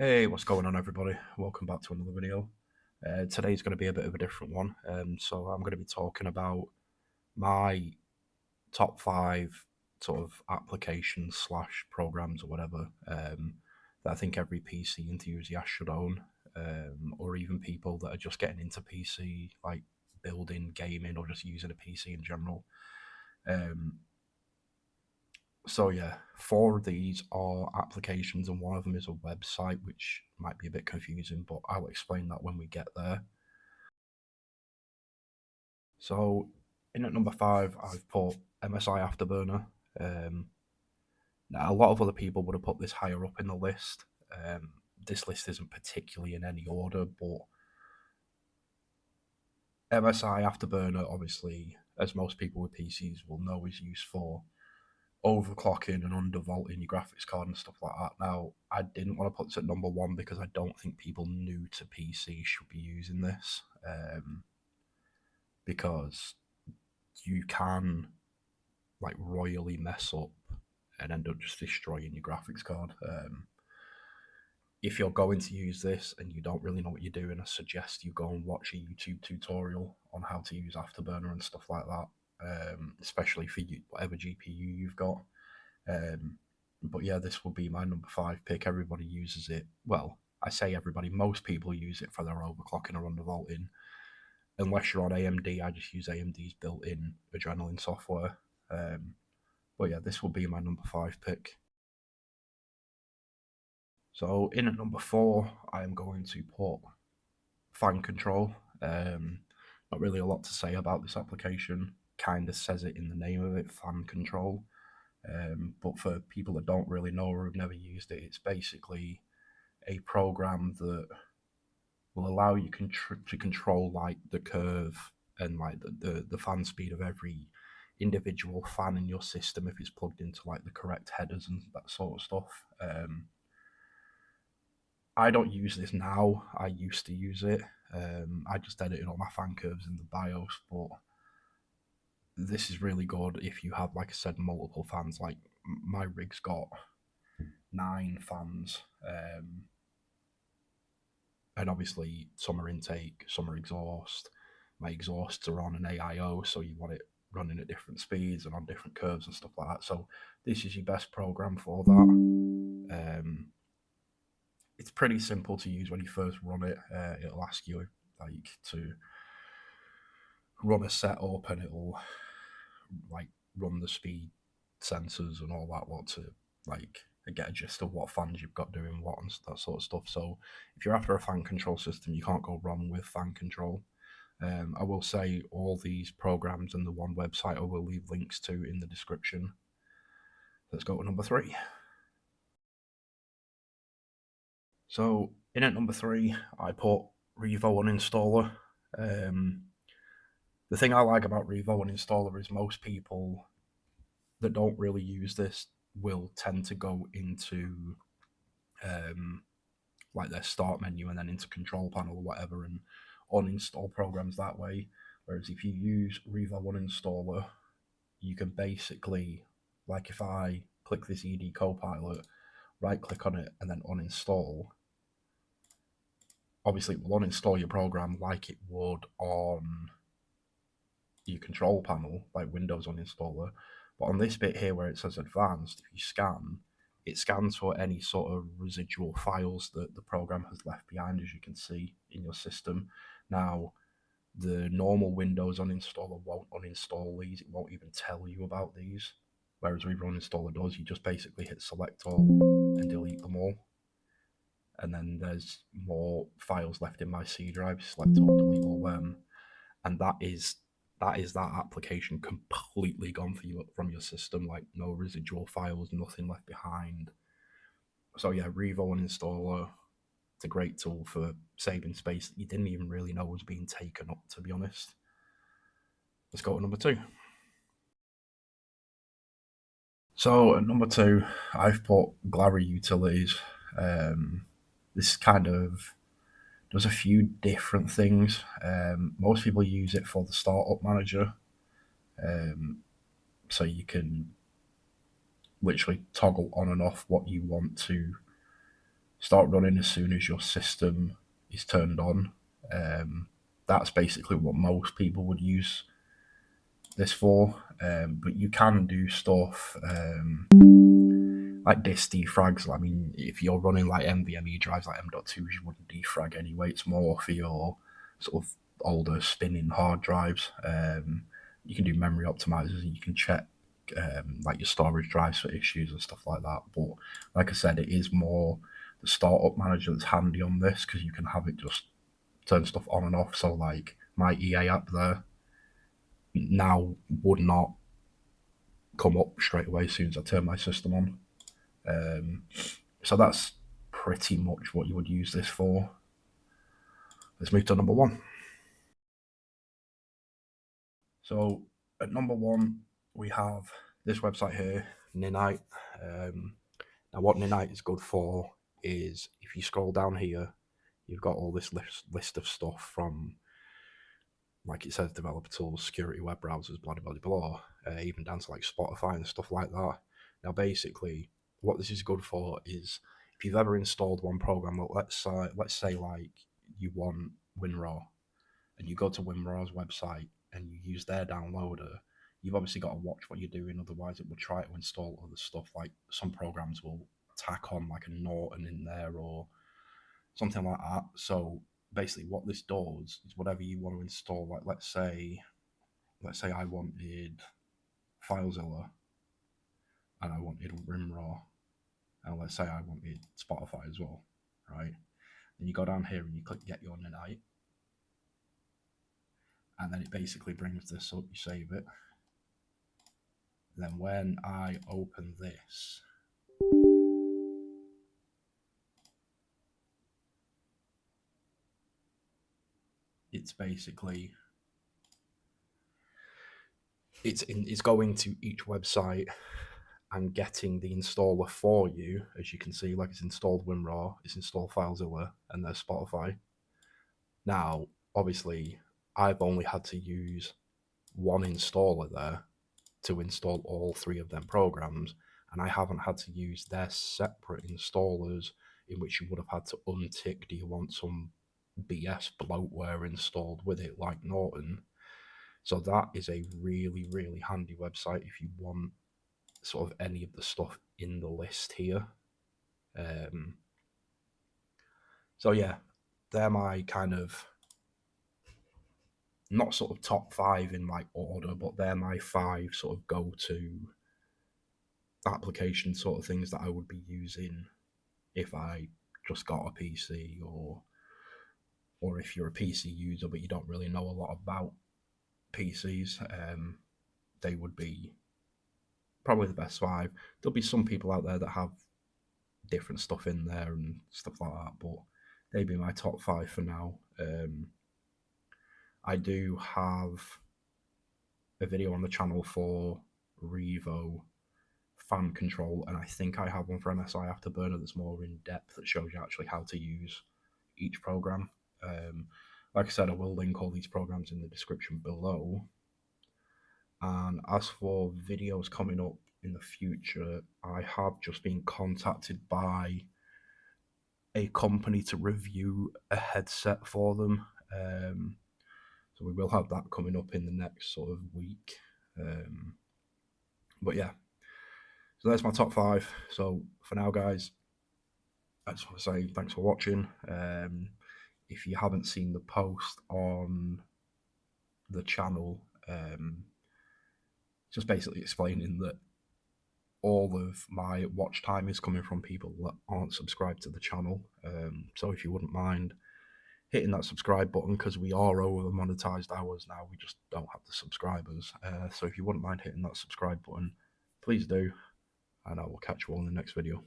Hey, what's going on, everybody? Welcome back to another video. Today's going to be a bit of a different one. So I'm going to be talking about my top 5 sort of applications slash programs or whatever that I think every PC enthusiast should own, or even people that are just getting into PC, like building, gaming, or just using a PC in general. So yeah, 4 of these are applications, and one of them is a website, which might be a bit confusing, but I'll explain that when we get there. So in at number 5, I've put MSI Afterburner. Now, a lot of other people would have put this higher up in the list. This list isn't particularly in any order, but MSI Afterburner, obviously, as most people with PCs will know, is used for overclocking and undervolting your graphics card and stuff like that. Now, I didn't want to put this at number 1 because I don't think people new to PC should be using this, because you can like royally mess up and end up just destroying your graphics card. If you're going to use this and you don't really know what you're doing, I suggest you go and watch a YouTube tutorial on how to use Afterburner and stuff like that, especially for whatever GPU you've got. But yeah, this will be my number 5 pick. Everybody uses it. Well, I say everybody, most people use it for their overclocking or undervolting. Unless you're on AMD, I just use AMD's built-in Adrenalin software. But yeah, this will be my number 5 pick. So in at number 4, I am going to put fan control. Not really a lot to say about this application. Kind of says it in the name of it, fan control. But for people that don't really know or have never used it, it's basically a program that will allow you to control like the curve and like the fan speed of every individual fan in your system if it's plugged into like the correct headers and that sort of stuff. I don't use this now. I used to use it. I just edited all my fan curves in the BIOS, but this is really good if you have, like I said, multiple fans. Like my rig's got 9 fans, and obviously some are intake, some are exhaust. My exhausts are on an AIO, so you want it running at different speeds and on different curves and stuff like that. So this is your best program for that. It's pretty simple to use when you first run it. It'll ask you like to run a setup, and it'll like run the speed sensors and all that lot to like get a gist of what fans you've got doing what and that sort of stuff. So if you're after a fan control system, you can't go wrong with fan control. I will say all these programs and the one website I will leave links to in the description. Let's go to number 3. So in at number 3, I put Revo Uninstaller. The thing I like about Revo Uninstaller is most people that don't really use this will tend to go into like their start menu and then into control panel or whatever and uninstall programs that way. Whereas if you use Revo Uninstaller, you can basically, like if I click this ED Copilot, right click on it and then uninstall, obviously it will uninstall your program like it would on your control panel, like Windows Uninstaller. But on this bit here where it says advanced, if you scan, it scans for any sort of residual files that the program has left behind, as you can see in your system. Now, the normal Windows uninstaller won't uninstall these, it won't even tell you about these. Whereas Revo Uninstaller does, you just basically hit select all and delete them all. And then there's more files left in my C drive, select all, delete all them. And that is that application completely gone from your system, like no residual files, nothing left behind. So yeah, Revo Uninstaller, it's a great tool for saving space that you didn't even really know was being taken up, to be honest. Let's go to number 2. So at number 2, I've put Glary Utilities. This kind of does a few different things. Most people use it for the startup manager. So you can literally toggle on and off what you want to start running as soon as your system is turned on. That's basically what most people would use this for. But you can do stuff like disk defrags. I mean, if you're running like NVMe drives like M.2s, you wouldn't defrag anyway. It's more for your sort of older spinning hard drives. You can do memory optimizers, and you can check like your storage drives for issues and stuff like that. But like I said, it is more the startup manager that's handy on this, because you can have it just turn stuff on and off. So like my EA app there now would not come up straight away as soon as I turn my system on. So that's pretty much what you would use this for. Let's move to number one. So at number one, we have this website here, Ninite. Now what Ninite is good for is, if you scroll down here, you've got all this list of stuff from, like it says, developer tools, security, web browsers, blah, blah, blah, blah, even down to like Spotify and stuff like that. Now, basically, what this is good for is, if you've ever installed one program, let's say like you want WinRAR, and you go to WinRAR's website and you use their downloader, you've obviously got to watch what you're doing, otherwise it will try to install other stuff. Like some programs will tack on like a Norton in there or something like that. So basically what this does is, whatever you want to install, like let's say I wanted FileZilla and I wanted WinRAR, and let's say I wanted Spotify as well, right? Then you go down here and you click Get Your Ninite, and then it basically brings this up, you save it. Then when I open this, it's basically, it's going to each website and getting the installer for you. As you can see, like, it's installed WinRAR, it's installed FileZilla, and there's Spotify. Now, obviously, I've only had to use one installer there to install all three of them programs, and I haven't had to use their separate installers, in which you would have had to untick, do you want some BS bloatware installed with it like Norton? So that is a really, really handy website if you want sort of any of the stuff in the list here. So yeah, they're my kind of, not sort of top five in my order, but they're my five sort of go-to application sort of things that I would be using if I just got a PC, or if you're a PC user but you don't really know a lot about PCs. They would be probably the best five. There'll be some people out there that have different stuff in there and stuff like that, but they'd be my top five for now. I do have a video on the channel for Revo fan control, and I think I have one for MSI Afterburner that's more in depth, that shows you actually how to use each program. Like I said, I will link all these programs in the description below. And as for videos coming up in the future, I have just been contacted by a company to review a headset for them. So we will have that coming up in the next sort of week. But yeah, so that's my top five. So for now, guys, I just want to say thanks for watching. If you haven't seen the post on the channel, just basically explaining that all of my watch time is coming from people that aren't subscribed to the channel. So if you wouldn't mind hitting that subscribe button, because we are over the monetized hours now, we just don't have the subscribers. So if you wouldn't mind hitting that subscribe button, please do, and I will catch you all in the next video.